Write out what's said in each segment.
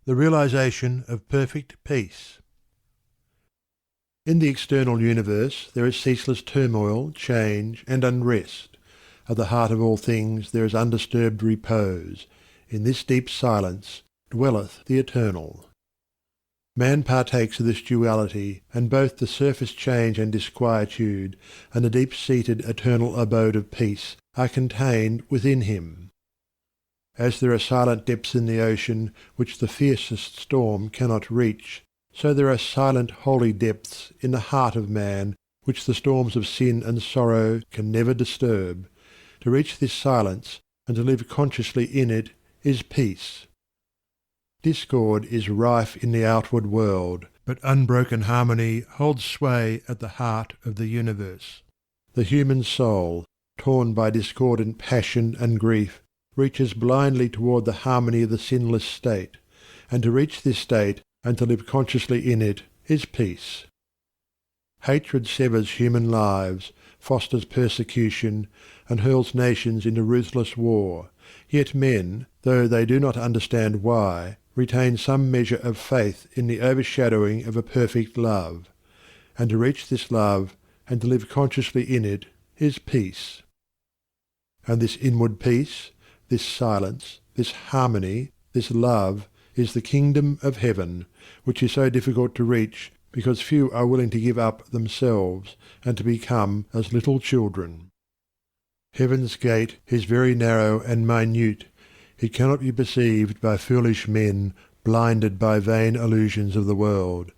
The realization of perfect peace. In the external universe there is ceaseless turmoil, change, and unrest. At the heart of all things there is undisturbed repose. In this deep silence dwelleth the Eternal. Man partakes of this duality, and both the surface change and disquietude, and the deep-seated eternal abode of peace are contained within him. As there are silent depths in the ocean which the fiercest storm cannot reach, so there are silent holy depths in the heart of man which the storms of sin and sorrow can never disturb. To reach this silence and to live consciously in it is peace. Discord is rife in the outward world, but unbroken harmony holds sway at the heart of the universe. The human soul, torn by discordant passion and grief, reaches blindly toward the harmony of the sinless state, and to reach this state and to live consciously in it is peace. Hatred severs human lives, fosters persecution, and hurls nations into ruthless war, yet men, though they do not understand why, retain some measure of faith in the overshadowing of a perfect love, and to reach this love and to live consciously in it is peace. And this inward peace, this silence, this harmony, this love is the kingdom of heaven, which is so difficult to reach because few are willing to give up themselves and to become as little children. Heaven's gate is very narrow and minute. It cannot be perceived by foolish men blinded by vain illusions of the world.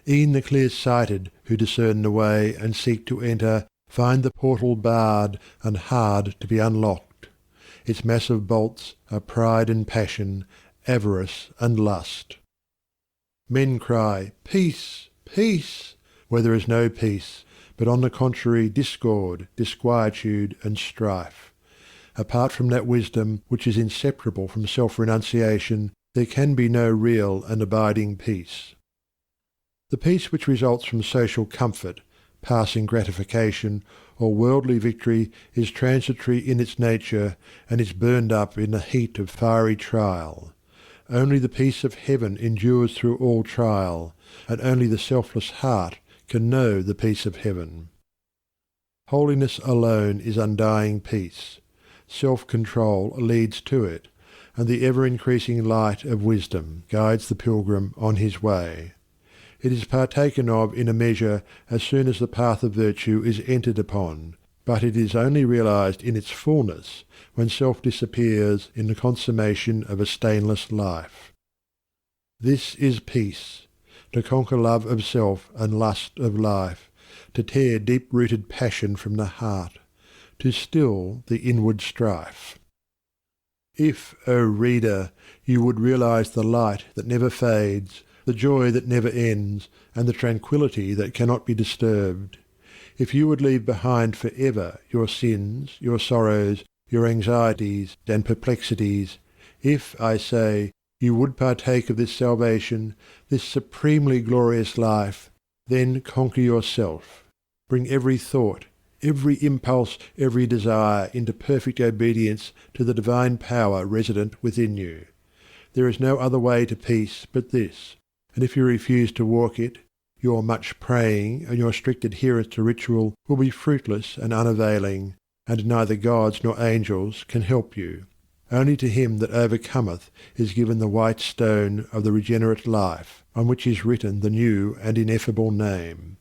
E'en the clear-sighted who discern the way and seek to enter find the portal barred and hard to be unlocked. Its massive bolts are pride and passion, avarice and lust. Men cry, "Peace, peace," where there is no peace, but on the contrary discord, disquietude and strife. Apart from that wisdom which is inseparable from self-renunciation, there can be no real and abiding peace. The peace which results from social comfort, passing gratification, or worldly victory is transitory in its nature and is burned up in the heat of fiery trial. Only the peace of heaven endures through all trial, and only the selfless heart can know the peace of heaven. Holiness alone is undying peace. Self-control leads to it, and the ever-increasing light of wisdom guides the pilgrim on his way. It is partaken of in a measure as soon as the path of virtue is entered upon, but it is only realized in its fullness when self disappears in the consummation of a stainless life. This is peace, to conquer love of self and lust of life, to tear deep-rooted passion from the heart, to still the inward strife. If, O reader, you would realize the light that never fades, the joy that never ends, and the tranquillity that cannot be disturbed, if you would leave behind for ever your sins, your sorrows, your anxieties and perplexities, if, I say, you would partake of this salvation, this supremely glorious life, then conquer yourself. Bring every thought, every impulse, every desire into perfect obedience to the divine power resident within you. There is no other way to peace but this, and if you refuse to walk it, your much praying and your strict adherence to ritual will be fruitless and unavailing, and neither gods nor angels can help you. Only to him that overcometh is given the white stone of the regenerate life, on which is written the new and ineffable name.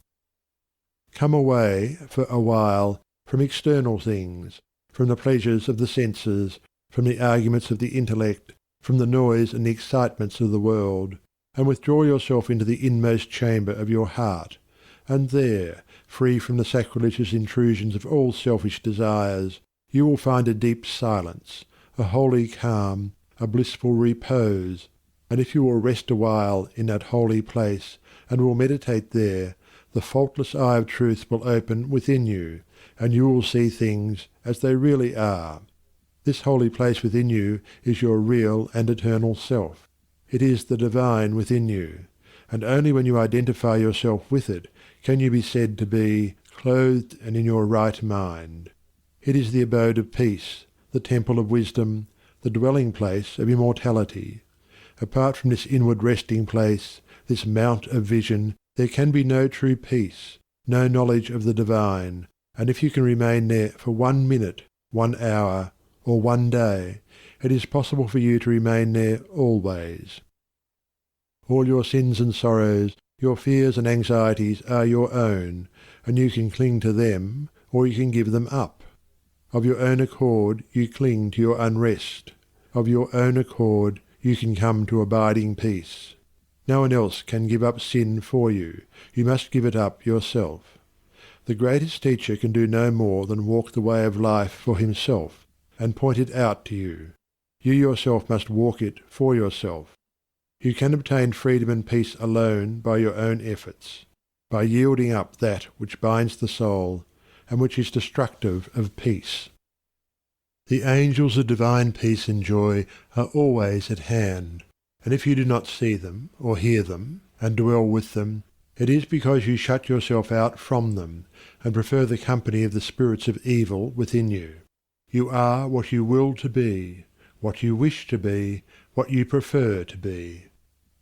Come away, for a while, from external things, from the pleasures of the senses, from the arguments of the intellect, from the noise and the excitements of the world, and withdraw yourself into the inmost chamber of your heart, and there, free from the sacrilegious intrusions of all selfish desires, you will find a deep silence, a holy calm, a blissful repose, and if you will rest a while in that holy place, and will meditate there, the faultless eye of truth will open within you, and you will see things as they really are. This holy place within you is your real and eternal self. It is the divine within you, and only when you identify yourself with it can you be said to be clothed and in your right mind. It is the abode of peace, the temple of wisdom, the dwelling place of immortality. Apart from this inward resting place, this mount of vision, there can be no true peace, no knowledge of the divine, and if you can remain there for 1 minute, 1 hour, or 1 day, it is possible for you to remain there always. All your sins and sorrows, your fears and anxieties are your own, and you can cling to them, or you can give them up. Of your own accord you cling to your unrest. Of your own accord you can come to abiding peace. No one else can give up sin for you. You must give it up yourself. The greatest teacher can do no more than walk the way of life for himself, and point it out to you. You yourself must walk it for yourself. You can obtain freedom and peace alone by your own efforts, by yielding up that which binds the soul, and which is destructive of peace. The angels of divine peace and joy are always at hand, and if you do not see them, or hear them, and dwell with them, it is because you shut yourself out from them, and prefer the company of the spirits of evil within you. You are what you will to be, what you wish to be, what you prefer to be.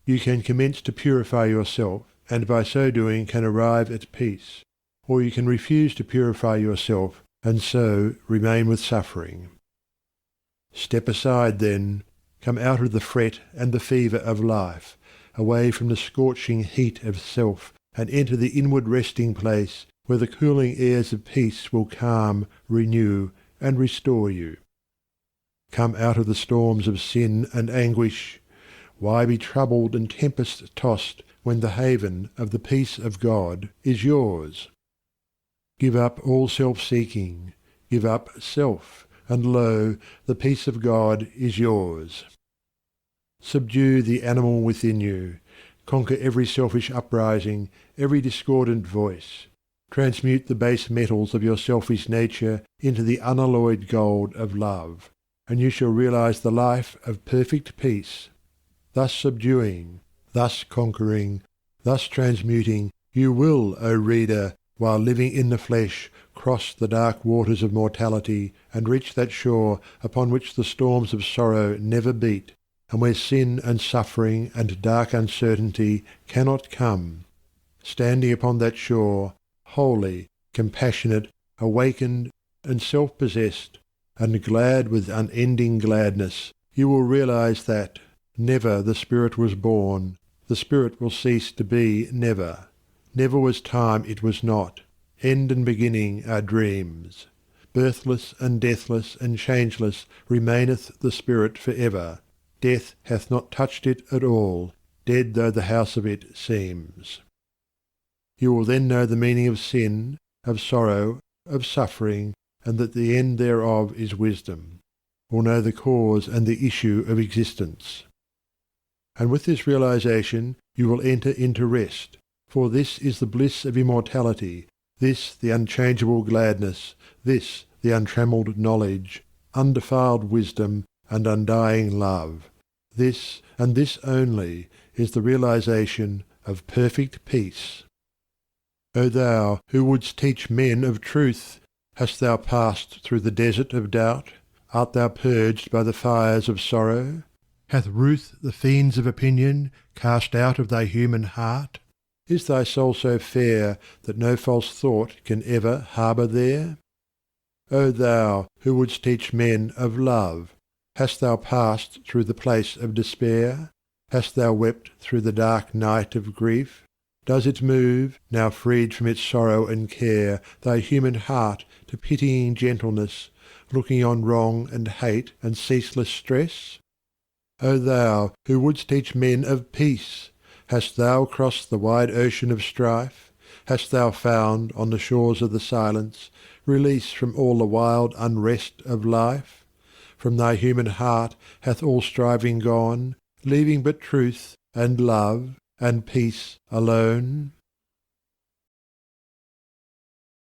You can commence to purify yourself, and by so doing can arrive at peace, or you can refuse to purify yourself, and so remain with suffering. Step aside then, come out of the fret and the fever of life, away from the scorching heat of self, and enter the inward resting place where the cooling airs of peace will calm, renew, and restore you. Come out of the storms of sin and anguish. Why be troubled and tempest-tossed when the haven of the peace of God is yours? Give up all self-seeking, give up self, and lo, the peace of God is yours. Subdue the animal within you, conquer every selfish uprising, every discordant voice. Transmute the base metals of your selfish nature into the unalloyed gold of love, and you shall realize the life of perfect peace. Thus subduing, thus conquering, thus transmuting, you will, O reader, while living in the flesh, cross the dark waters of mortality and reach that shore upon which the storms of sorrow never beat, and where sin and suffering and dark uncertainty cannot come. Standing upon that shore, holy, compassionate, awakened, and self-possessed, and glad with unending gladness, you will realize that never the Spirit was born, the Spirit will cease to be never. Never was time it was not. End and beginning are dreams. Birthless and deathless and changeless remaineth the Spirit for ever. Death hath not touched it at all, dead though the house of it seems. You will then know the meaning of sin, of sorrow, of suffering, and that the end thereof is wisdom. Will know the cause and the issue of existence. And with this realization you will enter into rest, for this is the bliss of immortality, this the unchangeable gladness, this the untrammelled knowledge, undefiled wisdom, and undying love. This, and this only, is the realization of perfect peace. O thou who wouldst teach men of truth, hast thou passed through the desert of doubt? Art thou purged by the fires of sorrow? Hath ruth the fiends of opinion cast out of thy human heart? Is thy soul so fair that no false thought can ever harbour there? O thou who wouldst teach men of love, hast thou passed through the place of despair? Hast thou wept through the dark night of grief? Does it move, now freed from its sorrow and care, thy human heart to pitying gentleness, looking on wrong and hate and ceaseless stress? O thou who wouldst teach men of peace, hast thou crossed the wide ocean of strife? Hast thou found, on the shores of the silence, release from all the wild unrest of life? From thy human heart hath all striving gone, leaving but truth, and love, and peace alone?